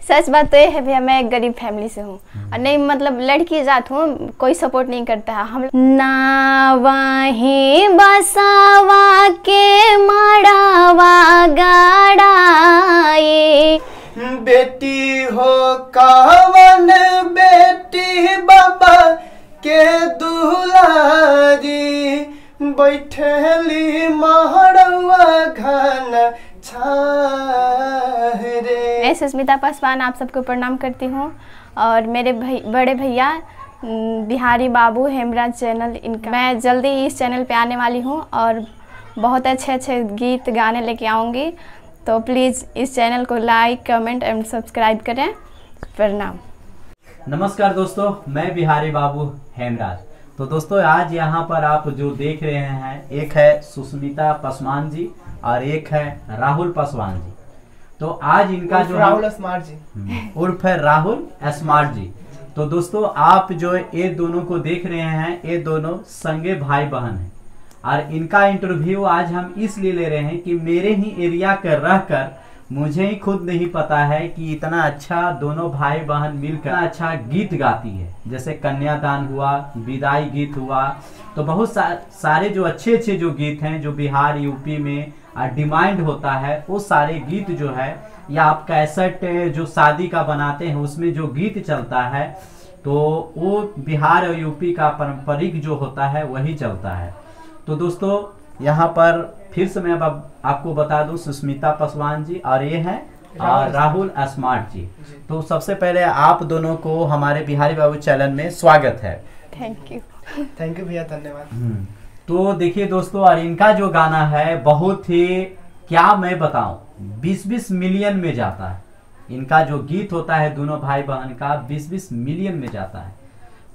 सच बात तो ये है भैया, मैं एक गरीब फैमिली से हूँ और नहीं मतलब लड़की जात हूँ, कोई सपोर्ट नहीं करता है। हम ना वहीं बसावा के मड़ावा गाड़ाए, बेटी हो कावन बेटी बाबा के दुलारी, बैठली महरवा घन छाहरे। मैं सुष्मिता पासवान आप सबको प्रणाम करती हूँ और मेरे बड़े भैया बिहारी बाबू हेमराज चैनल, इनका मैं जल्दी इस चैनल पे आने वाली हूँ और बहुत अच्छे अच्छे गीत गाने लेके आऊँगी। तो प्लीज़ इस चैनल को लाइक कमेंट एंड सब्सक्राइब करें। प्रणाम। नमस्कार दोस्तों, मैं बिहारी बाबू हेमराज। तो दोस्तों आज यहाँ पर आप जो देख रहे हैं, एक है सुष्मिता पासवान जी और एक है राहुल पासवान जी। तो आज इनका जो राहुल स्मार्ट जी उर्फ है राहुल स्मार्ट जी। तो दोस्तों आप जो ये दोनों को देख रहे हैं, ये दोनों संगे भाई बहन हैं और इनका इंटरव्यू आज हम इसलिए ले रहे हैं कि मेरे ही एरिया कर रहकर मुझे ही खुद नहीं पता है कि इतना अच्छा दोनों भाई बहन मिलकर अच्छा गीत गाती है। जैसे कन्यादान हुआ, विदाई गीत हुआ, तो बहुत सारे जो अच्छे अच्छे जो गीत हैं जो बिहार यूपी में डिमांड होता है, वो सारे गीत जो है, या आप कैसेट जो शादी का बनाते हैं उसमें जो गीत चलता है, तो वो बिहार और यूपी का पारंपरिक जो होता है वही चलता है। तो दोस्तों यहाँ पर फिर से मैं अब आपको बता दूं, सुष्मिता पासवान जी और ये है राहुल स्मार्ट जी। तो सबसे पहले आप दोनों को हमारे बिहारी बाबू चैनल में स्वागत है। थैंक यू भैया, धन्यवाद। तो देखिए दोस्तों, और इनका जो गाना है बहुत ही, क्या मैं बताऊं, 20-20 मिलियन में जाता है। इनका जो गीत होता है दोनों भाई बहन का 20-20 मिलियन में जाता है।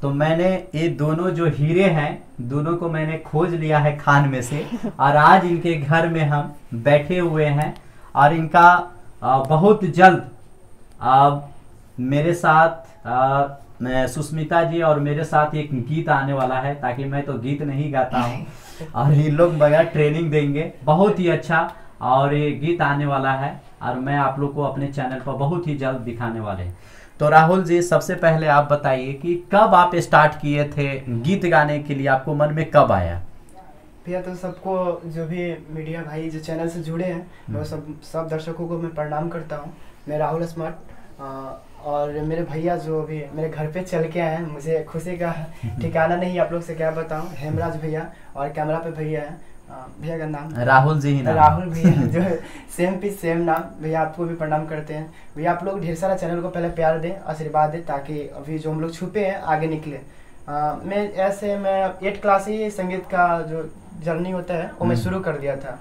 तो मैंने ये दोनों जो हीरे हैं, दोनों को मैंने खोज लिया है खान में से और आज इनके घर में हम बैठे हुए हैं और इनका बहुत जल्द मेरे साथ सुष्मिता जी और मेरे साथ एक गीत आने वाला है, ताकि मैं तो गीत नहीं गाता हूँ और इन लोग बगैर ट्रेनिंग देंगे, बहुत ही अच्छा और ये गीत आने वाला है और मैं आप लोग को अपने चैनल पर बहुत ही जल्द दिखाने वाले हैं। तो राहुल जी, सबसे पहले आप बताइए कि कब आप स्टार्ट किए थे गीत गाने के लिए, आपको मन में कब आया? भैया तो सबको, जो भी मीडिया भाई जो चैनल से जुड़े हैं, वो सब दर्शकों को मैं प्रणाम करता हूँ। मैं राहुल स्मार्ट और मेरे भैया जो भी मेरे घर पे चल के आए हैं, मुझे खुशी का ठिकाना नहीं, आप लोग से क्या बताऊँ। हेमराज भैया और कैमरा पे भैया हैं, भैया का नाम राहुल जी ही नाम। राहुल भैया जो सेम पीस सेम नाम। भैया आपको भी प्रणाम करते हैं। भैया आप लोग ढेर सारा चैनल को पहले प्यार दें, आशीर्वाद दें, ताकि अभी जो हम लोग छुपे हैं आगे निकले। मैं 8 क्लास ही संगीत का जो जर्नी होता है वो मैं शुरू कर दिया था।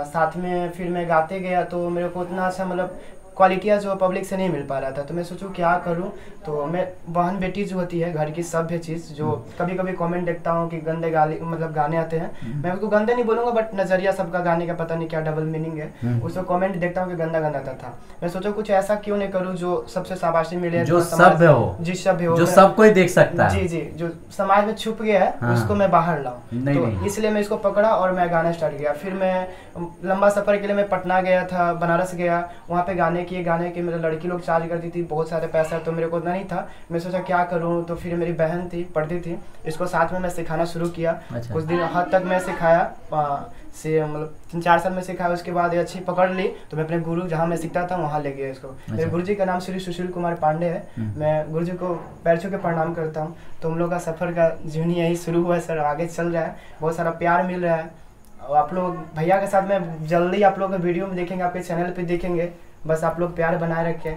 साथ में फिर मैं गाते गया, तो मेरे को उतना अच्छा मतलब क्वालिटियाँ जो पब्लिक से नहीं मिल पा रहा था। तो मैं सोचूं क्या करूं, तो मैं बहन बेटी जो होती है घर की सभ्य चीज़, जो कभी कभी कमेंट देखता हूं कि गंदे गाने आते हैं। मैं उसको गंदे नहीं बोलूँगा, बट नज़रिया सबका गाने का पता नहीं क्या डबल मीनिंग है, उसको कमेंट देखता हूँ कि गंदा गंदा था। मैं सोचूं कुछ ऐसा क्यों नहीं करूँ जो सबसे शाबाशी मिले, जो सभ्य हो, जी सभ्य हो, जो सब कोई देख सकता है, जी जो समाज में छुप गया है उसको मैं बाहर लाऊं। तो इसलिए मैं इसको पकड़ा और मैं गाना स्टार्ट किया। फिर मैं लंबा सफर के लिए मैं पटना गया था, बनारस गया, वहाँ पे गाने के मेरे लड़की लोग चार्ज करती थी बहुत सारे पैसा, तो मेरे को उतना नहीं था। मैं सोचा क्या करूँ, तो फिर मेरी बहन थी, पढ़ती थी, इसको साथ में मैं सिखाना शुरू किया। अच्छा। कुछ दिन हद तक मैं सिखाया, मतलब 3-4 साल में सिखाया। उसके बाद ये अच्छी पकड़ ली, तो मैं अपने गुरु जहाँ मैं सीखता था वहाँ ले गया इसको। अच्छा। मेरे गुरुजी का नाम श्री सुशील कुमार पांडे है। मैं गुरुजी को पैर छू के प्रणाम करता हूँ। तो हम लोग का सफ़र का जर्नी यही शुरू हुआ है सर, आगे चल रहा है, बहुत सारा प्यार मिल रहा है। और आप लोग भैया के साथ में जल्दी आप लोग वीडियो में देखेंगे, आपके चैनल पे देखेंगे, बस आप लोग प्यार बनाए रखें।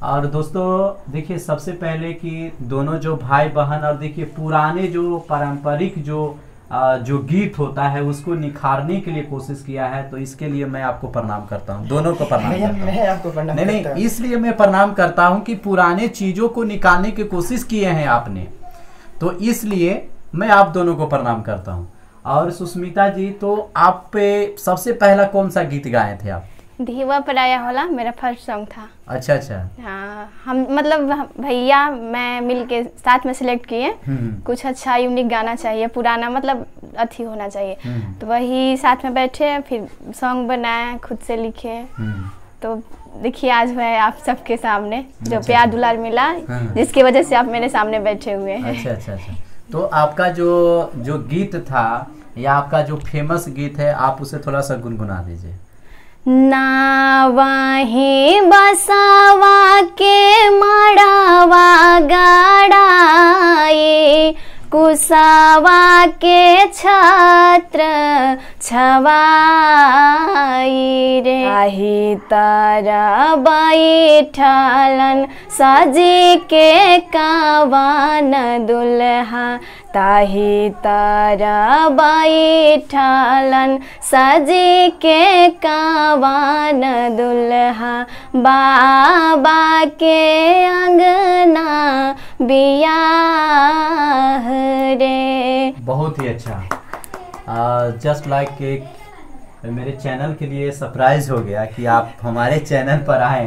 और दोस्तों देखिए, सबसे पहले कि दोनों जो भाई बहन, और देखिए पुराने जो पारंपरिक जो गीत होता है उसको निखारने के लिए कोशिश किया है, तो इसके लिए मैं आपको प्रणाम करता हूँ, दोनों को प्रणाम करता हूँ। मैं आपको प्रणाम नहीं, इसलिए मैं प्रणाम करता हूँ कि पुराने चीजों को निकालने की कोशिश किए हैं आपने, तो इसलिए मैं आप दोनों को प्रणाम करता हूँ। और सुष्मिता जी, तो आप पे सबसे पहला कौन सा गीत गाए थे आप? धीवा पराया होला मेरा फर्स्ट सॉन्ग था। अच्छा। हाँ, हम मतलब भैया मैं मिलके साथ में सिलेक्ट किए, कुछ अच्छा यूनिक गाना चाहिए, पुराना मतलब अथी होना चाहिए, तो वही साथ में बैठे, फिर सॉन्ग बनाए, खुद से लिखे। तो देखिए आज है आप सबके सामने जो अच्छा, प्यार दुलार मिला, हाँ। जिसकी वजह से आप मेरे सामने बैठे हुए हैं। अच्छा अच्छा अच्छा। तो आपका जो गीत था या आपका जो फेमस गीत है, आप उसे थोड़ा सा गुनगुना दीजिए। ना वहीं बसावा के मड़ावा गड़ाए, कुसावा के छत्र छवाई रे, आही तारा बैठलन सजी के कावन दुल्हा, ताही तारा बैठलन सजी के कावन दुल्हा, बाबा के अंगना बियाह रे। बहुत ही अच्छा। जस्ट लाइक एक मेरे चैनल के लिए सरप्राइज हो गया कि आप हमारे चैनल पर आए।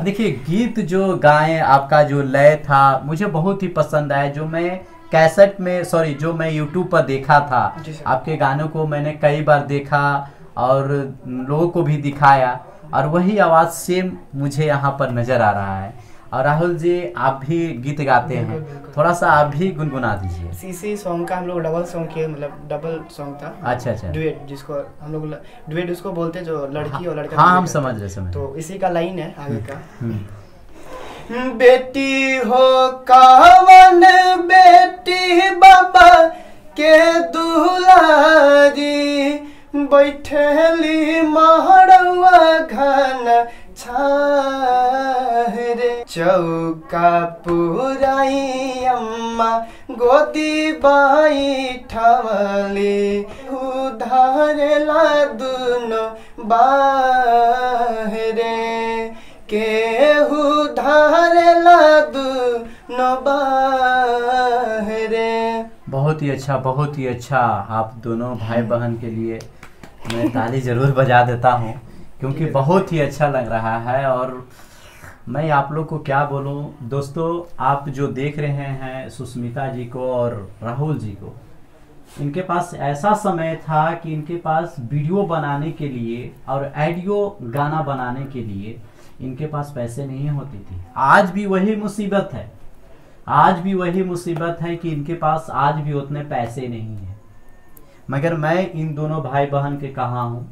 देखिए गीत जो गाएं, आपका जो लय था मुझे बहुत ही पसंद आया, जो मैं कैसेट में जो मैं यूट्यूब पर देखा था। आपके गानों को मैंने कई बार देखा और लोगों को भी दिखाया, और वही आवाज़ सेम मुझे यहाँ पर नज़र आ रहा है। और राहुल जी आप भी गीत गाते हैं, थोड़ा सा आप भी गुनगुना दीजिए। सीसी सॉन्ग का हम लोग डबल सॉन्ग किए, मतलब डबल सॉन्ग था। अच्छा अच्छा। डुएट, जिसको हम लोग डुएट उसको बोलते हैं, जो लड़की और लड़का। हाँ हम समझ रहे। तो इसी का लाइन है आगे का। बेटी हो कावन बेटी बाबा के दुलारी, बैठली महरवा घन छाहरे, चौका पुराई अम्मा गोदी बाई ठवली, उधारेला दुनो बाहरे, केहू धारेला दुनो बाहरे। बहुत ही अच्छा, बहुत ही अच्छा। आप दोनों भाई बहन के लिए मैं ताली जरूर बजा देता हूँ, क्योंकि बहुत ही अच्छा लग रहा है। और मैं आप लोग को क्या बोलूँ दोस्तों, आप जो देख रहे हैं सुष्मिता जी को और राहुल जी को, इनके पास ऐसा समय था कि इनके पास वीडियो बनाने के लिए और ऑडियो गाना बनाने के लिए इनके पास पैसे नहीं होती थी। आज भी वही मुसीबत है, आज भी वही मुसीबत है कि इनके पास आज भी उतने पैसे नहीं हैं। मगर मैं इन दोनों भाई बहन के कहा हूँ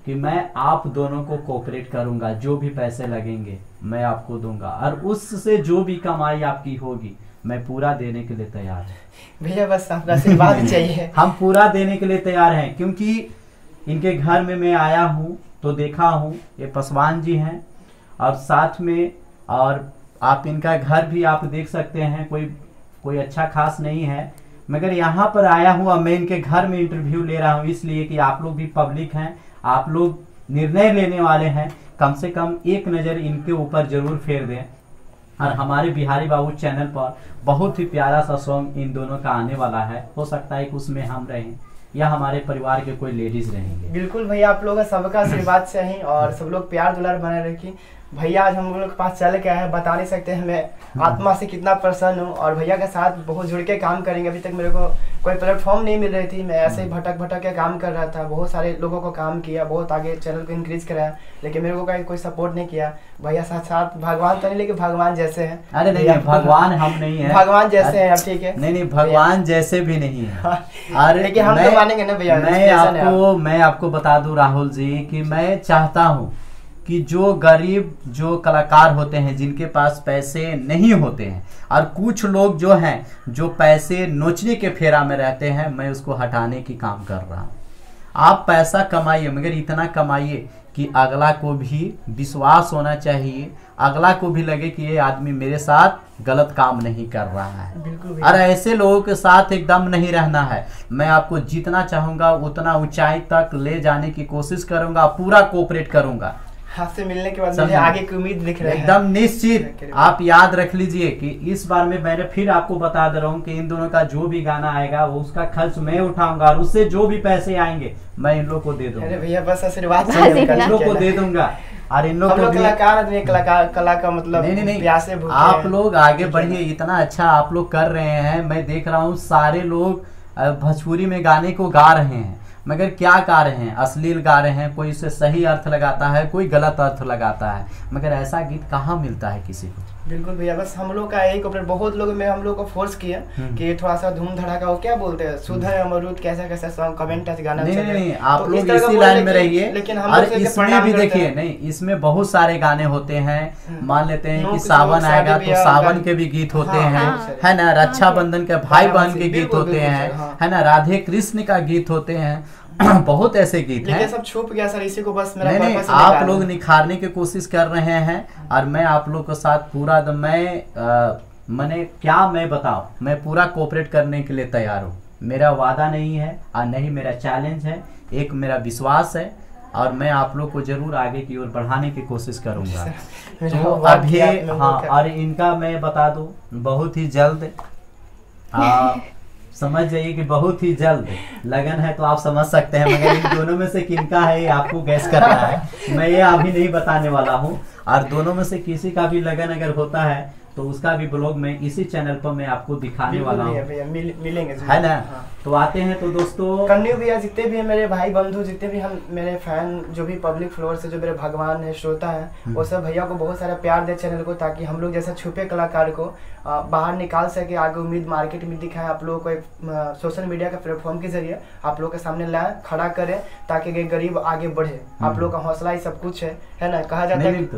कि मैं आप दोनों को कोऑपरेट करूँगा, जो भी पैसे लगेंगे मैं आपको दूंगा, और उससे जो भी कमाई आपकी होगी मैं पूरा देने के लिए तैयार है। भैया बस आपका आशीर्वाद चाहिए। हम पूरा देने के लिए तैयार हैं, क्योंकि इनके घर में मैं आया हूँ तो देखा हूँ, ये पासवान जी हैं और साथ में, और आप इनका घर भी आप देख सकते हैं, कोई अच्छा खास नहीं है। मगर यहाँ पर आया हूँ और मैं इनके घर में इंटरव्यू ले रहा हूँ, इसलिए कि आप लोग भी पब्लिक हैं, आप लोग निर्णय लेने वाले हैं, कम से कम एक नज़र इनके ऊपर जरूर फेर दें। और हमारे बिहारी बाबू चैनल पर बहुत ही प्यारा सा सॉन्ग इन दोनों का आने वाला है, हो सकता है कि उसमें हम रहें या हमारे परिवार के कोई लेडीज रहेंगे। बिल्कुल भैया, आप लोगों का सबका आशीर्वाद चाहिए और सब लोग प्यार दुलार बनाए रखिए। भैया आज हम लोग के पास चल के आए हैं, बता नहीं सकते हमें आत्मा से कितना प्रसन्न हूँ, और भैया के साथ बहुत जुड़ के काम करेंगे। अभी तक मेरे को कोई प्लेटफॉर्म नहीं मिल रही थी, मैं ऐसे ही भटक के काम कर रहा था, बहुत सारे लोगों को काम किया, बहुत आगे चैनल को इंक्रीज कराया, लेकिन मेरे को कोई सपोर्ट नहीं किया। भैया साथ भगवान तो नहीं, लेकिन भगवान जैसे हैं। अरे नहीं, भगवान हम नहीं है, भगवान जैसे हैं, अब ठीक है। नहीं भगवान जैसे भी नहीं है। अरे लेकिन हम तो मानेंगे ना भैया। मैं आपको बता दूं राहुल जी कि मैं चाहता हूं कि जो गरीब जो कलाकार होते हैं, जिनके पास पैसे नहीं होते हैं, और कुछ लोग जो हैं जो पैसे नोचने के फेरा में रहते हैं, मैं उसको हटाने की काम कर रहा हूँ। आप पैसा कमाइए, मगर इतना कमाइए कि अगला को भी विश्वास होना चाहिए, अगला को भी लगे कि ये आदमी मेरे साथ गलत काम नहीं कर रहा है। और ऐसे लोगों के साथ एकदम नहीं रहना है। मैं आपको जितना चाहूँगा उतना ऊंचाई तक ले जाने की कोशिश करूँगा, पूरा कोऑपरेट करूँगा। आपसे मिलने के बाद मुझे आगे की उम्मीद दिख रही है एकदम निश्चित। आप याद रख लीजिए कि इस बार में मैंने फिर आपको बता दे रहा हूँ कि इन दोनों का जो भी गाना आएगा वो उसका खर्च मैं उठाऊंगा, और उससे जो भी पैसे आएंगे मैं इन लोग को दे दूंगा। अरे भैया बस आशीर्वाद इन लोग को दे दूंगा। और इन लोग कला का मतलब नहीं, आप लोग आगे बढ़िए, इतना अच्छा आप लोग कर रहे हैं। मैं देख रहा हूँ सारे लोग भोजपुरी में गाने को गा रहे हैं, मगर क्या गा रहे हैं, अश्लील गा रहे हैं, कोई इसे सही अर्थ लगाता है, कोई गलत अर्थ लगाता है, मगर ऐसा गीत कहाँ मिलता है किसी को। बिल्कुल भैया, बस हम लोग का यही कॉपरेट, बहुत लोग में हम लोग को फोर्स किया कि थोड़ा सा धूम धड़ाका, वो क्या बोलते हैं, सुध है अमरूद, कैसा कैसा सॉन्ग कमेंट है गाना। नहीं, आप लोग इसी लाइन में रहिए। लेकिन हम और इसमें भी देखिए, नहीं इसमें बहुत सारे गाने होते हैं। मान लेते हैं कि सावन आएगा तो सावन के भी गीत होते हैं, है ना, रक्षाबंधन के भाई बहन के गीत होते हैं, है ना, राधे कृष्ण का गीत होते हैं, बहुत ऐसे गीत हैं। सब छुप गया सर, इसी को बस मेरा नहीं, आप लोग निखारने की कोशिश कर रहे हैं और मैं आप लोग के साथ पूरा मैंने क्या मैं बताऊं, मैं पूरा कोऑपरेट करने के लिए तैयार हूँ। मेरा वादा नहीं है और नहीं मेरा चैलेंज है, एक मेरा विश्वास है और मैं आप लोग को जरूर आगे की ओर बढ़ाने की कोशिश करूंगा। तो अभी हाँ, और इनका मैं बता दूं बहुत ही जल्द समझ जाइए कि बहुत ही जल्द लगन है, तो आप समझ सकते हैं, मगर इन दोनों में से किनका है ये आपको गैस करना है, मैं ये अभी नहीं बताने वाला हूँ। और दोनों में से किसी का भी लगन अगर होता है तो उसका भी ब्लॉग मैं इसी चैनल पर मैं आपको दिखाने वाला हूँ, मिलेंगे है ना। हाँ। तो आते हैं तो दोस्तों, कन्नू भैया, जितने भी मेरे भाई बंधु, जितने भी हम मेरे फैन, जो भी पब्लिक फ्लोर से जो मेरे भगवान है, श्रोता है, वो सब भैया को बहुत सारा प्यार दे चैनल को, ताकि हम लोग जैसे छुपे कलाकार को बाहर निकाल सके, आगे उम्मीद मार्केट में दिखाएं, आप लोगों को एक सोशल मीडिया के प्लेटफॉर्म के जरिए आप लोग के सामने लाएं, खड़ा करें, ताकि गरीब आगे बढ़े। आप लोग का हौसला ही सब कुछ है ना। कहा जाता है,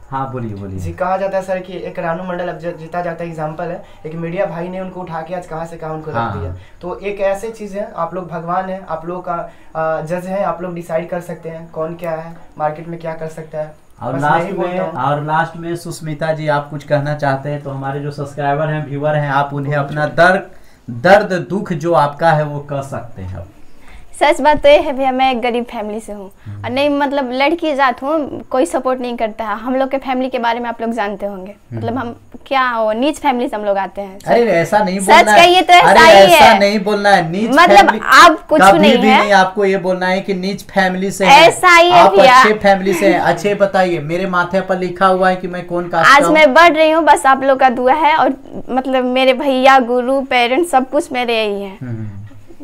हाँ बोलिए जी, कहा जाता है सर कि एक रानू मंडल अब जीता जाता है एग्जाम्पल है, एक मीडिया भाई ने उनको उठा के आज कहाँ से कहाँ उनको रख दिया। तो एक ऐसी चीज है, आप लोग भगवान है, आप लोग का जज है, आप लोग डिसाइड कर सकते हैं कौन क्या है, मार्केट में क्या कर सकता है। और लास्ट में सुष्मिता जी, आप कुछ कहना चाहते हैं तो हमारे जो सब्सक्राइबर हैं, व्यूअर हैं, आप उन्हें अपना दर्द दुख जो आपका है वो कह सकते हैं। सच बात तो ये है भैया, मैं एक गरीब फैमिली से हूँ और नहीं मतलब लड़की जात हूँ, कोई सपोर्ट नहीं करता है। हम लोग के फैमिली के बारे में आप लोग जानते होंगे, मतलब हम क्या हो, नीच फैमिली से हम लोग आते हैं। अरे ऐसा नहीं बोलना है, सच कहिए तो ऐसा नहीं बोलना है, नीच मतलब आप कुछ नहीं है, आपको ये बोलना है कि नीच फैमिली से ऐसा ही है आप अच्छे फैमिली से हैं। अच्छे बताइए, मेरे माथे पर लिखा हुआ है कि मैं कौन कास्ट आज मैं बढ़ रही हूँ, बस आप लोग का दुआ है, और मतलब मेरे भैया, गुरु, पेरेंट्स सब कुछ मेरे यही है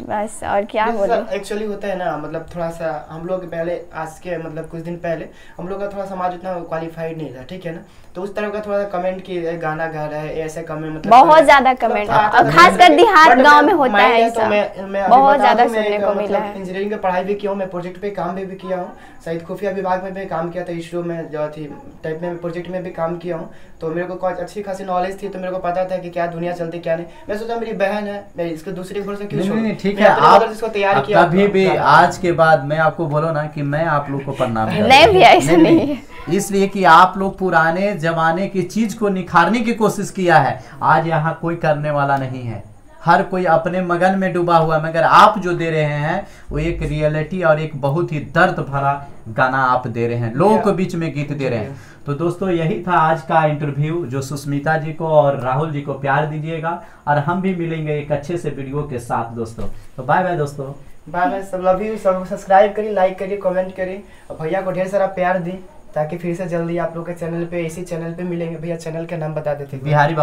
बस, और क्या बोले। एक्चुअली होता है ना, मतलब थोड़ा सा हम लोग पहले, आज के मतलब कुछ दिन पहले हम लोग का थोड़ा समाज उतना क्वालिफाइड नहीं था, ठीक है ना, तो उस तरह का थोड़ा सा कमेंट की गाना गा रहा है, ऐसे कमेंट, मतलब बहुत ज्यादा कमेंट, और खासकर देहात गांव में होता है ऐसा, बहुत ज्यादा सुनने को मिला है। इंजीनियरिंग की पढ़ाई भी किया हूँ मैं, प्रोजेक्ट पे काम भी किया हूँ, शायद खुफिया विभाग में भी काम किया था, इसरो में जो थी टाइप में प्रोजेक्ट में भी काम किया हूँ, तो मेरे को अच्छी खासी नॉलेज थी, तो मेरे को पता था कि क्या दुनिया चलती क्या नहीं। मैं सोचा मेरी बहन है, मैं इसको दूसरे घर से क्यों छोड़ूं। ठीक है, आप तैयार किया कभी भी आज के बाद मैं आपको बोलो ना कि मैं आप लोग को प्रणाम नहीं, इसलिए कि आप लोग पुराने जमाने की चीज को निखारने की कोशिश किया है। आज यहाँ कोई करने वाला नहीं है, हर कोई अपने मगन में डूबा हुआ है, मगर आप जो दे रहे हैं वो एक रियलिटी और एक बहुत ही दर्द भरा गाना आप दे रहे हैं, लोगों के बीच में गीत दे रहे हैं। तो दोस्तों यही था आज का इंटरव्यू, जो सुष्मिता जी को और राहुल जी को प्यार दीजिएगा, और हम भी मिलेंगे एक अच्छे से वीडियो के साथ दोस्तों। तो बाय बाय दोस्तों, बाय बाय, सब लव यू, सब सब्सक्राइब करिए, लाइक करिए, कमेंट करिए, और भैया को ढेर सारा प्यार दी, ताकि फिर से जल्दी आप लोग के चैनल पे, इसी चैनल पे मिलेंगे। भैया चैनल का नाम बता देते, बिहारी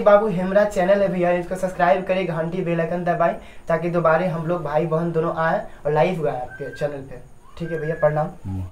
बाबू हेमरा चैनल है भैया, इसको सब्सक्राइब करिए, घंटी बेल आइकन दबाएं, ताकि दोबारा हम लोग भाई बहन दोनों आए और लाइव हुआ है आपके चैनल पे। ठीक है भैया, प्रणाम।